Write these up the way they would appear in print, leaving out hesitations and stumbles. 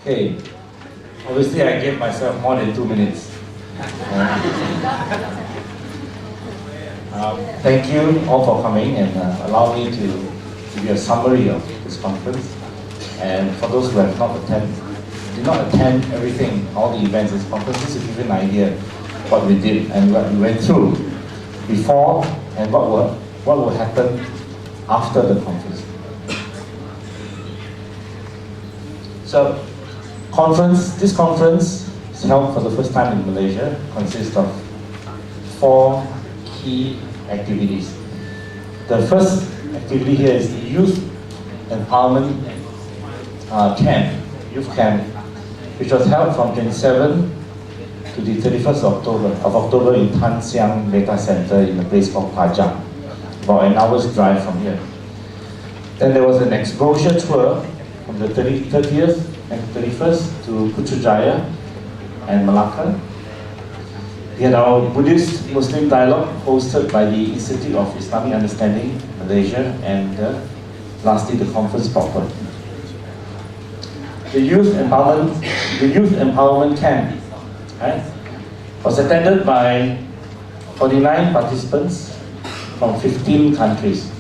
Okay, obviously I gave myself more than 2 minutes. Thank you all for coming and allow me to give you a summary of this conference. And for those who have did not attend everything, all the events of this conference, just to give you an idea what we did and what we went through before and what will happen after the conference. So, this conference is held for the first time in Malaysia, consists of 4 key activities. The first activity here is the Youth Empowerment Youth Camp, which was held from 27 to the 31st of October in Tan Siang Data Center in a place called Pajang, about an hour's drive from here. Then there was an exposure tour from the 30th and 31st to Putrajaya and Malacca. We had our Buddhist-Muslim dialogue hosted by the Institute of Islamic Understanding, Malaysia, and lastly the conference proper. The Youth Empowerment Camp was attended by 49 participants from 15 countries.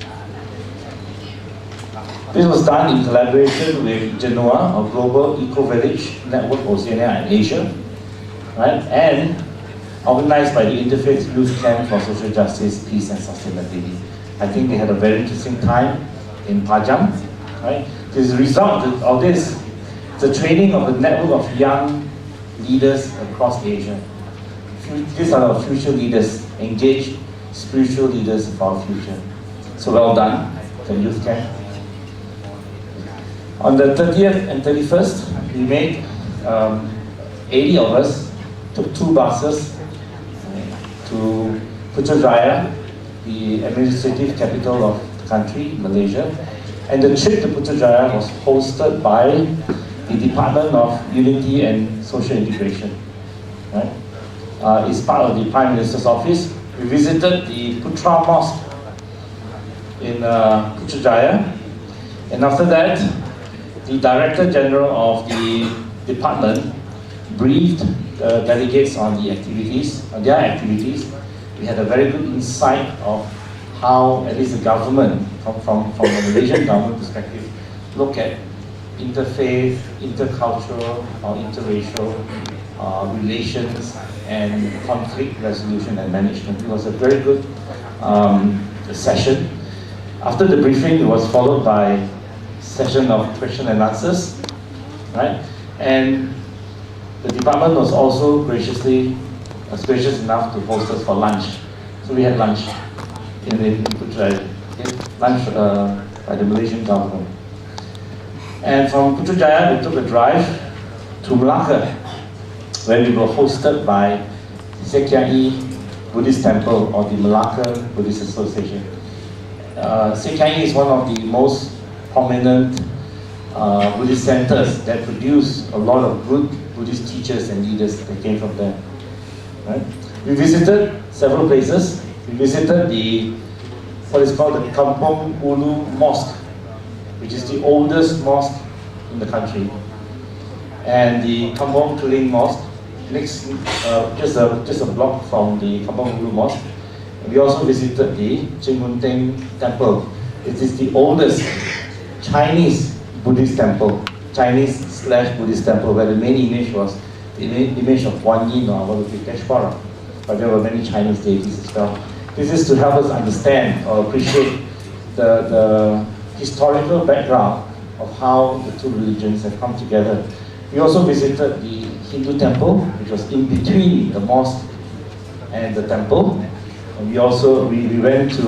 This was done in collaboration with Genoa, a global eco-village network Oceania and Asia, and organized by the Interfaith Youth Camp for Social Justice, Peace and Sustainability. I think they had a very interesting time in Pajang. The result of this is the training of a network of young leaders across Asia. These are our future leaders, engaged spiritual leaders of our future. So well done, the youth camp. On the 30th and 31st, we made 80 of us, took 2 buses to Putrajaya, the administrative capital of the country, Malaysia. And the trip to Putrajaya was hosted by the Department of Unity and Social Integration. It's part of the Prime Minister's office. We visited the Putra Mosque in Putrajaya. And after that, the Director General of the department briefed delegates on their activities. We had a very good insight of how, at least the government, from a Malaysian government perspective, look at interfaith, intercultural or interracial relations and conflict resolution and management. It was a very good session. After the briefing, it was followed by session of question and answers, and the department was also gracious enough to host us for lunch. So we had lunch in Putrajaya, lunch by the Malaysian government. And from Putrajaya, we took a drive to Malacca, where we were hosted by Sekiai Buddhist Temple or the Malacca Buddhist Association. Sekiai is one of the most prominent Buddhist centers that produce a lot of good Buddhist teachers and leaders that came from there. We visited several places. We visited what is called the Kampung Ulu Mosque, which is the oldest mosque in the country, and the Kampung Keling Mosque, next just a block from the Kampung Ulu Mosque. And we also visited the Chingunteng Temple. It is the oldest Chinese Buddhist temple, Chinese/Buddhist temple, where the main image was the image of Guan Yin or Avalokiteshvara, but there were many Chinese deities as well. This is to help us understand or appreciate the historical background of how the 2 religions have come together. We also visited the Hindu temple, which was in between the mosque and the temple. And we went to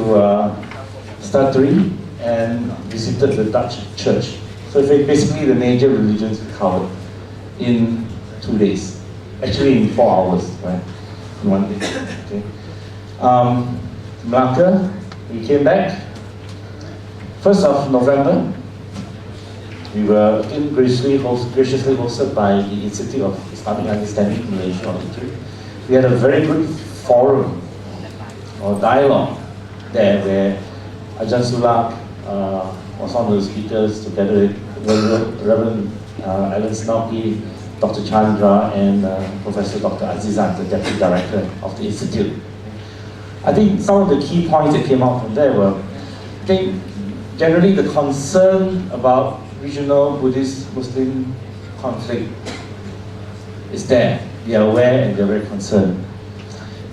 Statri and visited the Dutch church. So basically the major religions we covered in 2 days. Actually in 4 hours, in 1 day. Okay. Malacca, we came back. 1st of November, we were graciously hosted by the Institute of Islamic Understanding, Malaysia, or ITRI. We had a very good forum or dialogue there where Ajahn Sulak was one of the speakers together with Reverend Alan Snowkey, Dr. Chandra, and Professor Dr. Azizan, the Deputy Director of the Institute. I think some of the key points that came out from there were, I think, generally the concern about regional Buddhist-Muslim conflict is there. They are aware and they are very concerned.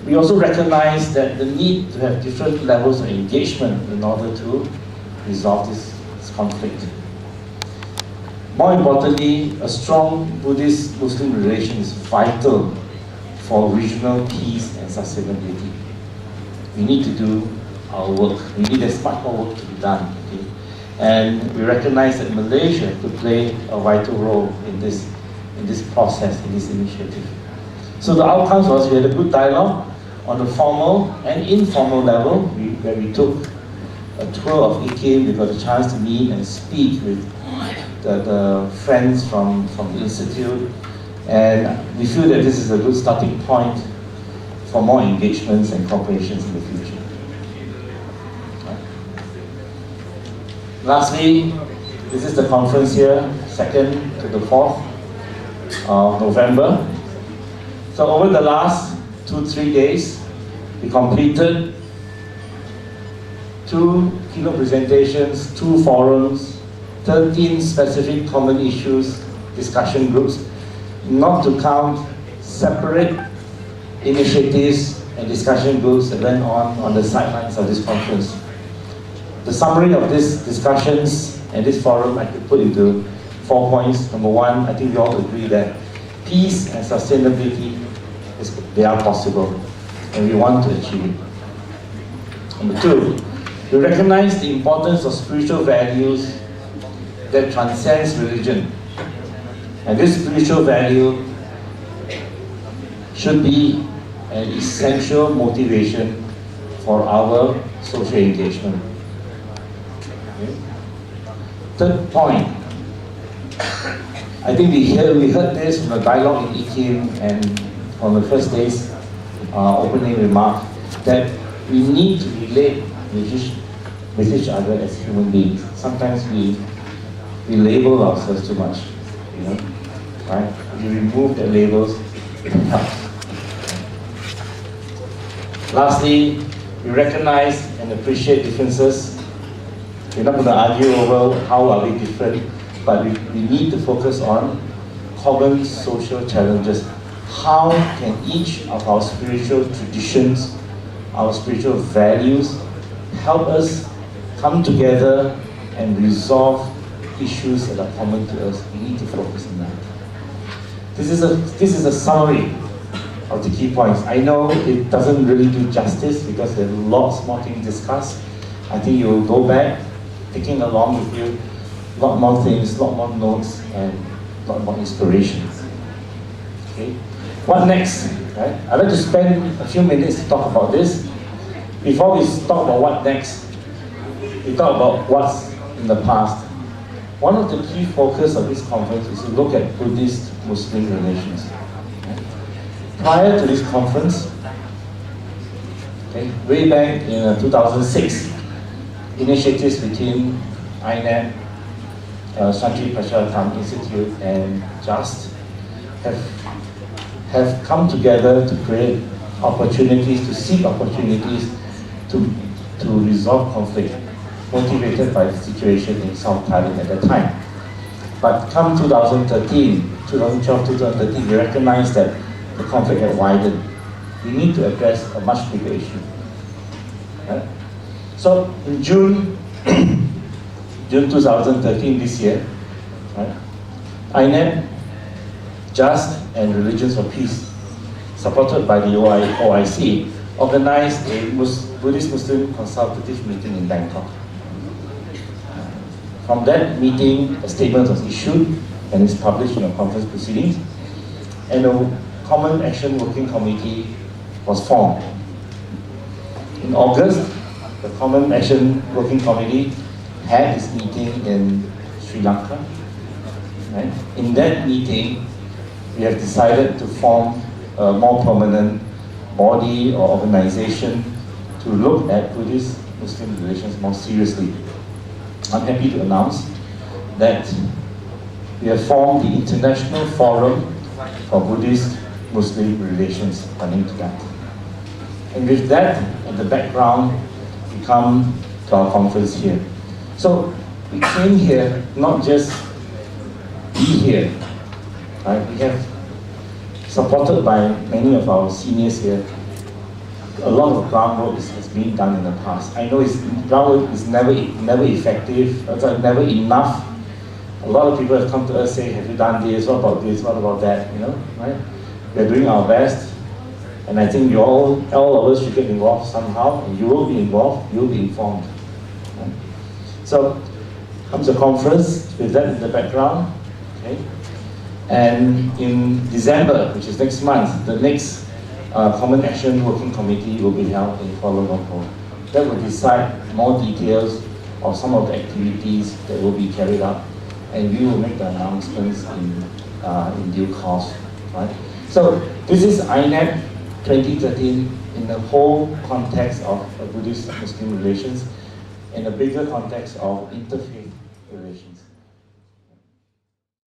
We also recognize that the need to have different levels of engagement in order to resolve this conflict. More importantly, a strong Buddhist-Muslim relation is vital for regional peace and sustainability. We need to do our work. There's much more work to be done. Okay? And we recognize that Malaysia could play a vital role in this process, in this initiative. So the outcomes was we had a good dialogue on the formal and informal level, where we took a tour of IKIM. We got a chance to meet and speak with the friends from the Institute, and we feel that this is a good starting point for more engagements and cooperations in the future. Lastly, this is the conference here, 2nd to the 4th of November. So over the last 2-3 days, we completed 2 keynote presentations, 2 forums, 13 specific common issues, discussion groups, not to count separate initiatives and discussion groups that went on the sidelines of this conference. The summary of these discussions and this forum I could put into 4 points. Number 1, I think we all agree that peace and sustainability, they are possible, and we want to achieve it. Number 2, we recognize the importance of spiritual values that transcends religion. And this spiritual value should be an essential motivation for our social engagement. Okay. Third point, I think we heard this from the dialogue in IKIM and on the first day's opening remark, that we need to relate with each other as human beings. Sometimes we label ourselves too much, right? If you remove the labels, it helps. Lastly, we recognize and appreciate differences. We're not going to argue over how are we different, but we need to focus on common social challenges. How can each of our spiritual traditions, our spiritual values, help us come together and resolve issues that are common to us? We need to focus on that. This is a summary of the key points. I know it doesn't really do justice because there are lots more things discussed. I think you will go back, taking along with you a lot more things, a lot more notes, and a lot more inspirations. Okay? What next? Right? I'd like to spend a few minutes to talk about this. Before we talk about what next, we talk about what's in the past. One of the key focus of this conference is to look at Buddhist-Muslim relations. Prior to this conference, way back in 2006, initiatives between INET, Shanti Prasharatham Institute, and JUST have come together to create opportunities, to seek opportunities to resolve conflict, motivated by the situation in South Thailand at that time. But come 2013, 2012, 2013, we recognized that the conflict had widened. We need to address a much bigger issue. Right? So in June 2013, this year, right, INET, JUST, and Religions for Peace, supported by the OIC, organized a Buddhist-Muslim consultative meeting in Bangkok. From that meeting, a statement was issued and is published in the conference proceedings, and a Common Action Working Committee was formed. In August, the Common Action Working Committee had its meeting in Sri Lanka. Right? In that meeting, we have decided to form a more permanent body or organization to look at Buddhist-Muslim relations more seriously. I'm happy to announce that we have formed the International Forum for Buddhist-Muslim Relations, running to that. And with that in the background, we come to our conference here. So we came here not just be here, right? We have, supported by many of our seniors here, a lot of groundwork has been done in the past. I know groundwork is never effective, it's never enough. A lot of people have come to us saying, have you done this, what about this, what about that, you know, right? We're doing our best, and I think all of us should get involved somehow, and you will be involved, you'll be informed. Right? So, comes a conference with that in the background, okay? And in December, which is next month, the next Common Action Working Committee will be held in Kuala Lumpur. That will decide more details of some of the activities that will be carried out, and we will make the announcements in due course. Right? So this is INEP 2013 in the whole context of Buddhist-Muslim relations, in a bigger context of interfaith relations.